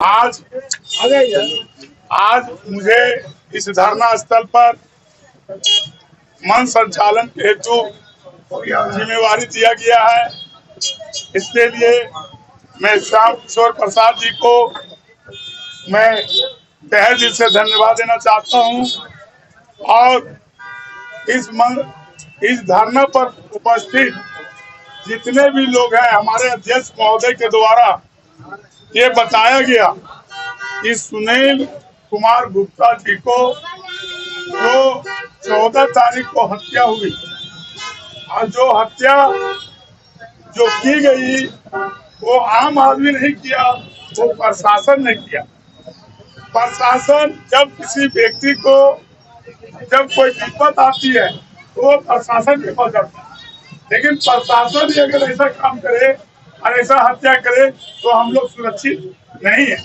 आज आज मुझे इस धरना स्थल पर मन संचालन हेतु जिम्मेवारी दिया गया है। इसके लिए मैं श्याम किशोर प्रसाद जी को मैं तहे दिल से धन्यवाद देना चाहता हूं और इस धरना पर उपस्थित जितने भी लोग हैं, हमारे अध्यक्ष महोदय के द्वारा ये बताया गया कि सुनील कुमार गुप्ता जी को जो 14 तारीख को हत्या हुई और जो हत्या जो की गई वो आम आदमी नहीं किया, वो प्रशासन ने किया। प्रशासन जब किसी व्यक्ति को जब कोई विपद आती है तो वो प्रशासन के पास जाता है, लेकिन प्रशासन ही अगर ऐसा काम करे और ऐसा हत्या करे तो हम लोग सुरक्षित नहीं है।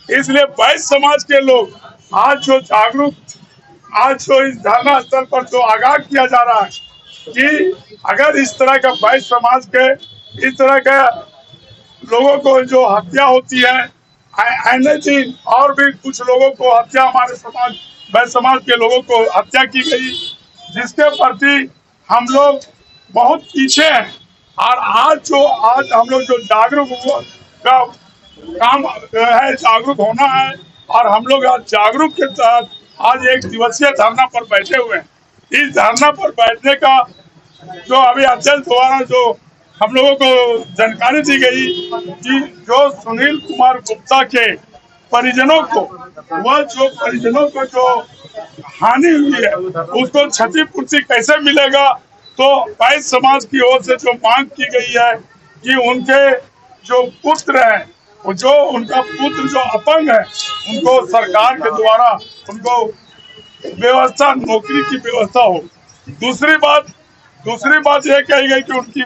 इसलिए वैश्य समाज के लोग आज जो इस धरना स्थल पर जो आगाह किया जा रहा है कि अगर इस तरह का वैश्य समाज के इस तरह के लोगों को जो हत्या होती है, दिन और भी कुछ लोगों को हत्या, हमारे समाज वैश्य समाज के लोगों को हत्या की गई, जिसके प्रति हम लोग बहुत पीछे हैं। और आज हम लोग जो जागरूक का काम है, जागरूक होना है और हम लोग आज जागरूक के तहत आज एक दिवसीय धरना पर बैठे हुए हैं। इस धरना पर बैठने का जो अभी अध्यक्ष द्वारा जो हम लोगों को जानकारी दी गई कि जो सुनील कुमार गुप्ता के परिजनों को जो हानि हुई है उसको क्षतिपूर्ति कैसे मिलेगा, तो वैश्य समाज की ओर से जो मांग की गई है कि उनके जो पुत्र हैं, जो उनका पुत्र जो अपंग है, उनको सरकार के द्वारा उनको व्यवस्था, नौकरी की व्यवस्था हो। दूसरी बात यह कही गई कि उनकी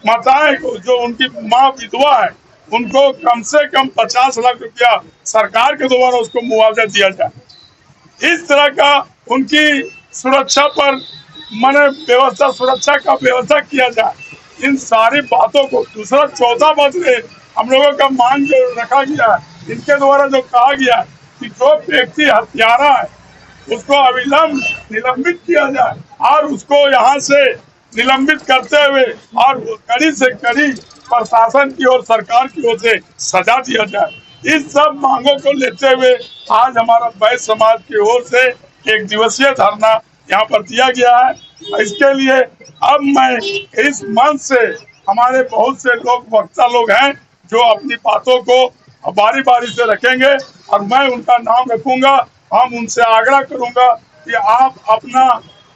माताएं को, जो उनकी माँ विधवा है, उनको कम से कम 50 लाख रुपया सरकार के द्वारा उसको मुआवजा दिया जाए। इस तरह का उनकी सुरक्षा पर सुरक्षा का व्यवस्था किया जाए। इन सारी बातों को दूसरा 14 बात हम लोगों का मांग जो रखा गया है, इनके द्वारा जो कहा गया है कि जो व्यक्ति हत्यारा है उसको अविलंब निलंबित किया जाए और उसको यहाँ से निलंबित करते हुए और कड़ी से कड़ी प्रशासन की और सरकार की ओर से सजा दिया जाए। इस सब मांगों को लेते हुए आज हमारा वैश्य समाज की ओर से एक दिवसीय धरना यहाँ पर दिया गया है। इसके लिए अब मैं इस मंच से हमारे बहुत से लोग, वक्ता लोग हैं जो अपनी बातों को बारी बारी से रखेंगे और मैं उनका नाम रखूंगा। हम उनसे आग्रह करूंगा कि आप अपना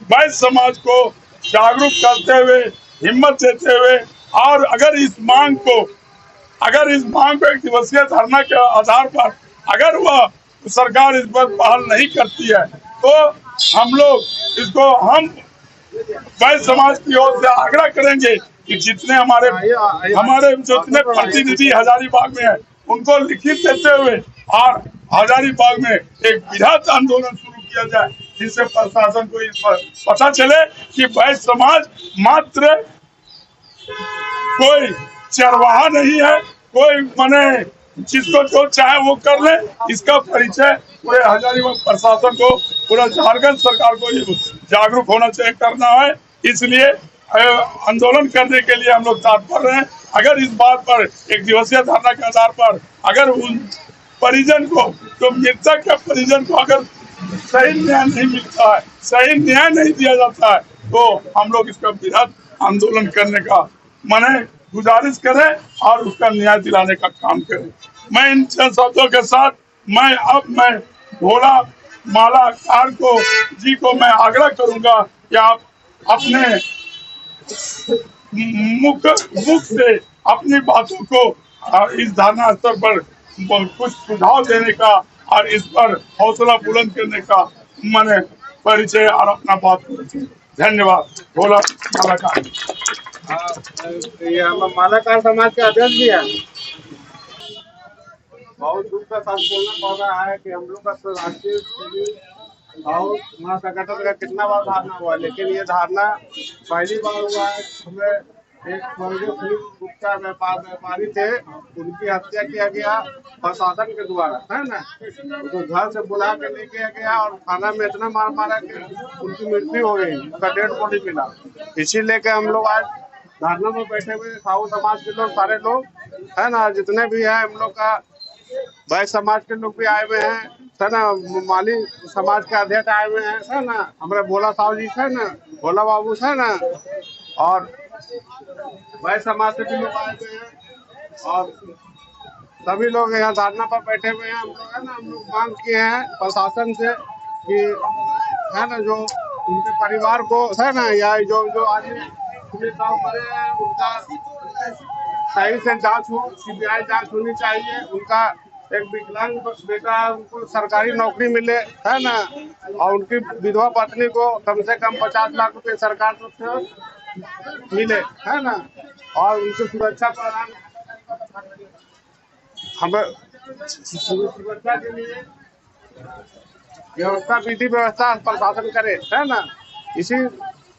वैश्य समाज को जागरूक करते हुए, हिम्मत देते हुए और अगर इस मांग को एक दिवसीय धरना के आधार पर अगर वह सरकार इस पर पहल नहीं करती है तो हम लोग वैश्य समाज की ओर से आग्रह करेंगे कि जितने हमारे जितने प्रतिनिधि हजारीबाग में है उनको लिखित देते हुए और हजारीबाग में एक बृहद आंदोलन शुरू किया जाए, जिससे प्रशासन को इस पर पता चले कि वैश्य समाज मात्र कोई चरवाहा नहीं है, कोई जिसको जो चाहे वो कर ले। इसका परिचय पूरे हजारीबाग प्रशासन को, पूरा झारखंड सरकार को ये जागरूक होना चाहिए, करना है। इसलिए आंदोलन करने के लिए हम लोग तत्पर हैं। अगर इस बात पर एक दिवसीय धरना के आधार पर अगर उन परिजन को, जो मृतक के परिजन को अगर सही न्याय नहीं मिलता है, सही न्याय नहीं दिया जाता है, तो हम लोग इसका बृहद आंदोलन करने का गुजारिश करें और उसका न्याय दिलाने का काम करें। मैं इन शब्दों के साथ मैं भोला मालाकार जी को मैं आग्रह करूंगा कि आप अपने मुख से अपनी बातों को इस धरना स्तर पर कुछ सुझाव देने का और इस पर हौसला बुलंद करने का परिचय और अपना बात करें। धन्यवाद। भोला मालाकार। ये हम मालाकार समाज के अध्यक्ष भी है। बहुत दुख का साथ बोलना पड़ रहा है कि हम लोग का तो राष्ट्रीय और महासंगठन का कितना बार धारणा हुआ, लेकिन ये धारणा पहली बार हुआ है। हमें एक स्वर्गीय सुनील गुप्ता व्यापारी थे, उनकी हत्या किया गया प्रशासन के द्वारा, है ना। उनको घर से बुला के लेके गया और थाना में इतना मार मारा कि उनकी मृत्यु हो गई, उनका डेड बॉडी मिला। इसीलिए के हम लोग आज धरना में बैठे हुए साहू समाज के लोग, सारे लोग, है ना, जितने भी है हम लोग का वैश्य समाज के लोग भी आए हुए हैं, है ना, माली समाज के अध्यक्ष आए हुए हैं, है ना, हमारे भोला साहू जी है ना, भोला बाबू है ना, और वैश्य समाज से भी लोग आए हुए हैं और सभी लोग यहाँ धरना पर बैठे हुए हैं। हम लोग, है ना, हम लोग मांग किए हैं प्रशासन से कि, है ना, जो उनके परिवार को, है ना, या जो जो आदमी पुलिस साहब मरे हैं उनका सही से जांच हो, सीबीआई जांच होनी चाहिए। उनका एक विकलांग बेटा, उनको सरकारी नौकरी मिले, है ना, और उनकी विधवा पत्नी को कम से कम 50 लाख रुपए सरकार तरफ से मिले, है ना, और उनकी सुरक्षा प्रदान, हमें सुरक्षा के लिए व्यवस्था, विधि व्यवस्था प्रशासन करे, है ना।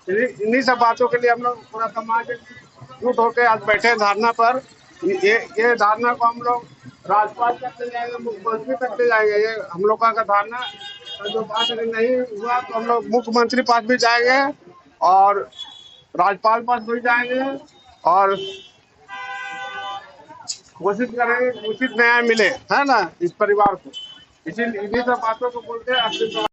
इन्हीं सब बातों के लिए हम लोग पूरा समाज जुट होकर आज बैठे धरना पर। ये धरना को हम लोग राज्यपाल तक ले जाएंगे, मुख्यमंत्री तक ले जाएंगे। ये हम लोग का धरना जो बात अगर नहीं हुआ तो हम लोग मुख्यमंत्री पास भी जाएंगे और राज्यपाल पास भी जाएंगे और कोशिश करेंगे उचित न्याय मिले, है ना, इस परिवार को। इसी इन्हीं सब बातों को बोलते हैं अपने